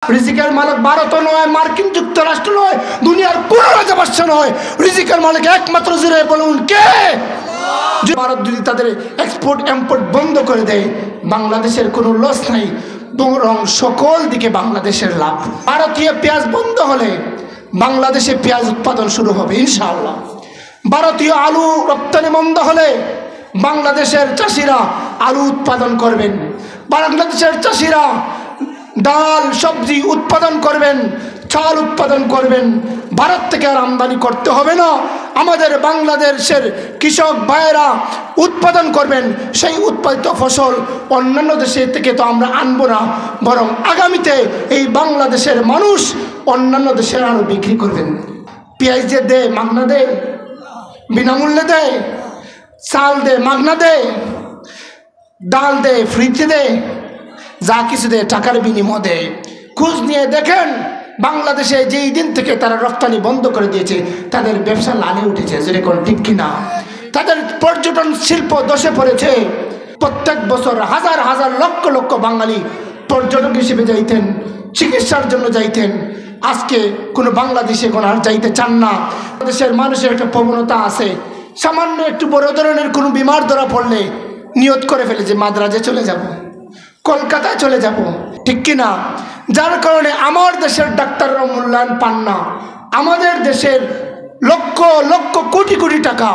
রিজিকের মালিক ভারত নয়, মার্কিন যুক্তরাষ্ট্র নয়, দুনিয়ার কোন রাজা নয়। রিজিকের মালিক একমাত্র জুড়ে বলুন কে? ভারত যদি তাদের এক্সপোর্ট ইম্পোর্ট বন্ধ করে দেয়, বাংলাদেশের কোনো লস নাই, বরং সকল দিকে বাংলাদেশের লাভ। ভারতীয় পেঁয়াজ বন্ধ হলে বাংলাদেশে পেঁয়াজ উৎপাদন শুরু হবে ইনশাআল্লাহ। ভারতীয় আলু রপ্তানি বন্ধ হলে বাংলাদেশের চাষিরা আলু উৎপাদন করবেন, বাংলাদেশের চাষিরা ডাল সবজি উৎপাদন করবেন, চাল উৎপাদন করবেন। ভারত থেকে আর আমদানি করতে হবে না, আমাদের বাংলাদেশের কৃষক ভাইয়েরা উৎপাদন করবেন। সেই উৎপাদিত ফসল অন্যান্য দেশে থেকে তো আমরা আনবো না, বরং আগামীতে এই বাংলাদেশের মানুষ অন্যান্য দেশে আরও বিক্রি করবেন। পেঁয়াজ যে দেয় মাগনা দেয়, বিনামূল্যে দেয়, চাল দেয় মাগনা দেয়, ডাল দেয় ফ্রিতে দেয়, যা কিছু দেয় টাকার বিনিময়ে দেয়। খোঁজ নিয়ে দেখেন বাংলাদেশে যেই দিন থেকে তারা রপ্তানি বন্ধ করে দিয়েছে তাদের ব্যবসা লালে উঠেছে, যেরকম ঠিক কিনা? তাদের পর্যটন শিল্প ধসে পড়েছে। প্রত্যেক বছর হাজার হাজার লক্ষ লক্ষ বাঙালি পর্যটক হিসেবে যাইতেন, চিকিৎসার জন্য যাইতেন, আজকে কোনো বাংলাদেশে কোনো আর যাইতে চান না। দেশের মানুষের একটা প্রবণতা আছে, সামান্য একটু বড় ধরনের কোনো বিমার ধরা পড়লে নিয়ত করে ফেলে যে মাদ্রাজে চলে যাব, কলকাতায় চলে যাব, ঠিক কিনা? যার কারণে আমার দেশের ডাক্তাররা মূল্যায়ন পান না। আমাদের দেশের লক্ষ লক্ষ কোটি কোটি টাকা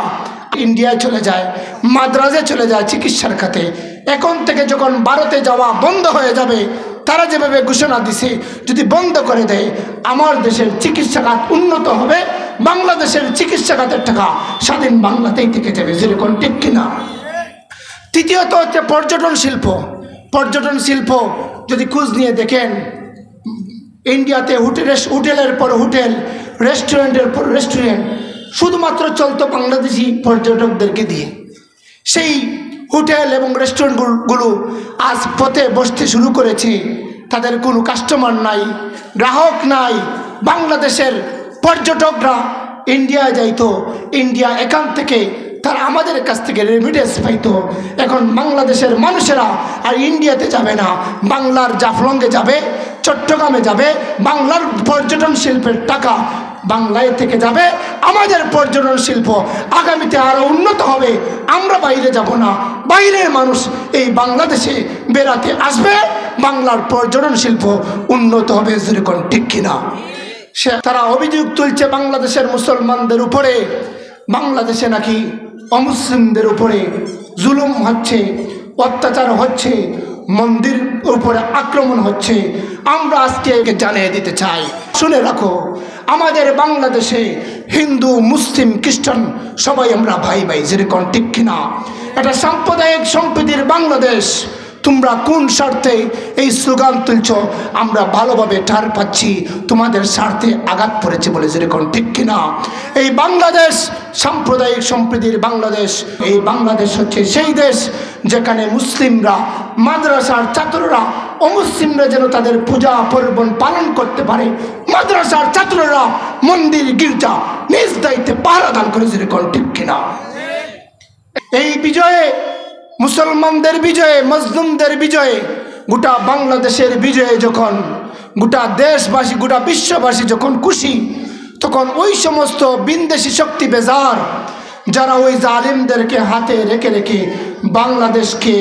ইন্ডিয়ায় চলে যায়, মাদ্রাজে চলে যায় চিকিৎসার খাতে। এখন থেকে যখন ভারতে যাওয়া বন্ধ হয়ে যাবে, তারা যেভাবে ঘোষণা দিছে যদি বন্ধ করে দেয়, আমার দেশের চিকিৎসা খাত উন্নত হবে, বাংলাদেশের চিকিৎসা খাতের টাকা স্বাধীন বাংলাতেই থেকে যাবে, যেরকম ঠিক কিনা? তৃতীয়ত হচ্ছে পর্যটন শিল্প। পর্যটন শিল্প যদি খোঁজ নিয়ে দেখেন, ইন্ডিয়াতে হোটেলের পর হোটেল, রেস্টুরেন্টের পর রেস্টুরেন্ট শুধুমাত্র চলতো বাংলাদেশি পর্যটকদেরকে দিয়ে। সেই হোটেল এবং রেস্টুরেন্টগুলো আজ পথে বসতে শুরু করেছে, তাদের কোনো কাস্টমার নাই, গ্রাহক নাই। বাংলাদেশের পর্যটকরা ইন্ডিয়ায় যাইতো, ইন্ডিয়া এখান থেকে তারা আমাদের কাছ থেকে রেমিটেন্স পাইতো। এখন বাংলাদেশের মানুষেরা আর ইন্ডিয়াতে যাবে না, বাংলার জাফলংয়ে যাবে, চট্টগ্রামে যাবে। বাংলার পর্যটন শিল্পের টাকা বাংলায় থেকে যাবে। আমাদের পর্যটন শিল্প আগামীতে আরও উন্নত হবে। আমরা বাইরে যাব না, বাইরের মানুষ এই বাংলাদেশে বেড়াতে আসবে, বাংলার পর্যটন শিল্প উন্নত হবে, যেরকম ঠিক কিনা? তারা অভিযোগ তুলছে বাংলাদেশের মুসলমানদের উপরে, বাংলাদেশে নাকি অমুসলিমদের উপরে জুলুম হচ্ছে, অত্যাচার হচ্ছে, মন্দির উপরে আক্রমণ হচ্ছে। আমরা আজকে জানিয়ে দিতে চাই, শুনে রাখো, আমাদের বাংলাদেশে হিন্দু মুসলিম খ্রিস্টান সবাই আমরা ভাই ভাই, যেরকম ঠিক কিনা? এটা সাম্প্রদায়িক সম্প্রীতির বাংলাদেশ। তোমরা কোন স্বার্থে এই স্লোগান তুলছ? আমরা ভালোভাবে ঠার পাচ্ছি, তোমাদের স্বার্থে আঘাত পড়েছে বলে, যেরকম ঠিক কিনা? এই বাংলাদেশ সাম্প্রদায়িক সম্প্রীতির বাংলাদেশ। এই বাংলাদেশ হচ্ছে সেই দেশ যেখানে মুসলিমরা, মাদ্রাসার ছাত্ররা, অমুসলিমরা যেন তাদের পূজা পার্বণ পালন করতে পারে। মাদ্রাসার ছাত্ররা মন্দির গির্জা নিজ দায়িত্বে পাহারা দান করে, যেরকম ঠিক কিনা? এই বিজয়ে, মুসলমানদের বিজয়ে, মজলুমদের বিজয়ে, গোটা বাংলাদেশের বিজয়ে যখন গোটা দেশবাসী, গোটা বিশ্ববাসী যখন খুশি, তখন ওই সমস্ত বিন্দেশি শক্তি বেজার, যারা ওই জালিমদেরকে হাতে রেখে রেখে বাংলাদেশকে